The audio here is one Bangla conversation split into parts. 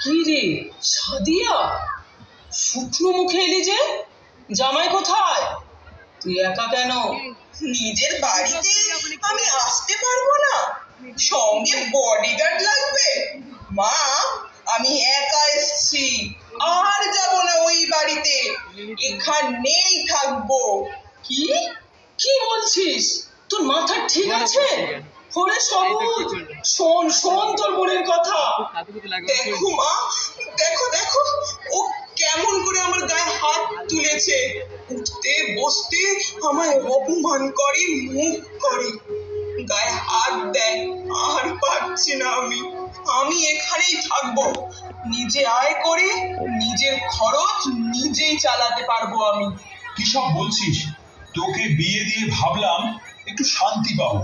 কি রে সাদিয়া, শুকনো মুখে এলি যে? জামাই কোথায়? তুই একা কেন? নিজের বাড়িতে আমি আসতে পারবো না? সঙ্গে বডিগার্ড লাগবে? মা, আমি একা এসছি, আর যাব না ওই বাড়িতে, এখানেই থাকবো। কি কি বলছিস? তোর মাথা ঠিক আছে? ওরে সবুজ, শোন শোন তোর বোনের কথা। দেখো মা, দেখো দেখো, ও কেমন করে আমার গায়ে হাত তুলেছে, উঠতে বসতে আমায় অপমান করে, মুখ করে, গায়ে হাত দেয়। আর পারছি না আমি এখানেই থাকবো। নিজে আয় করে নিজের খরচ নিজেই চালাতে পারবো আমি। কি সব বলছিস? তোকে বিয়ে দিয়ে ভাবলাম একটু শান্তি পাবো,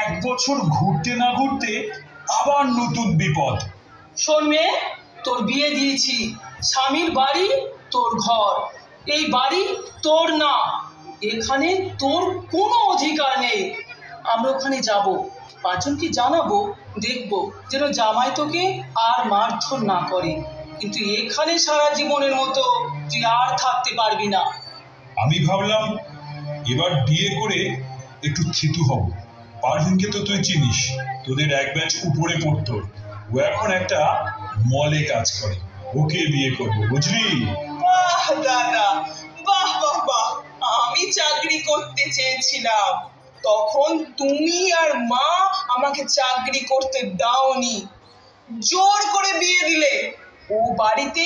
1 বছর ঘুরতে না ঘুরতে আবার নতুন বিপদ। শোন মেয়ে, তোর বিয়ে দিয়েছি, স্বামীর বাড়ি তোর ঘর, এই বাড়ি তোর না, এখানে তোর কোনো অধিকার নেই। আমরা ওখানে যাব, 5 জনকে জানাবো, দেখবো যেন জামাই তোকে আর মারধর না করে, কিন্তু এখানে সারা জীবনের মতো তুই আর থাকতে পারবি না। আমি ভাবলাম এবার বিয়ে করে একটু থিতু হব। পারভিনকে তো তুই চিনিস, তোদের এক ব্যাচ উপরে পড়তো, ও এখন একটা মলে কাজ করে, ওকে বিয়ে করবো, বুঝলি? বাহ দাদা, বাহ বাহ বাহ, আমি চাকরি করতে চেয়েছিলাম, তখন তুমি আর মা আমাকে চাকরি করতে দাওনি, জোর করে বিয়ে দিলে। ও বাড়িতে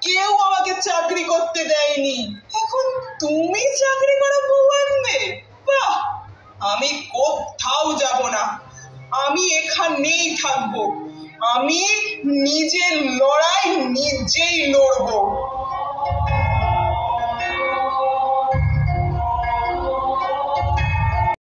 কেউ আমাকে চাকরি করতে দেয়নি, এখন তুমি চাকরি করা বউ আনবে? বাহ, আমি কোথাও যাব না, আমি এখানেই থাকবো, আমি নিজের লড়াই নিজেই লড়বো।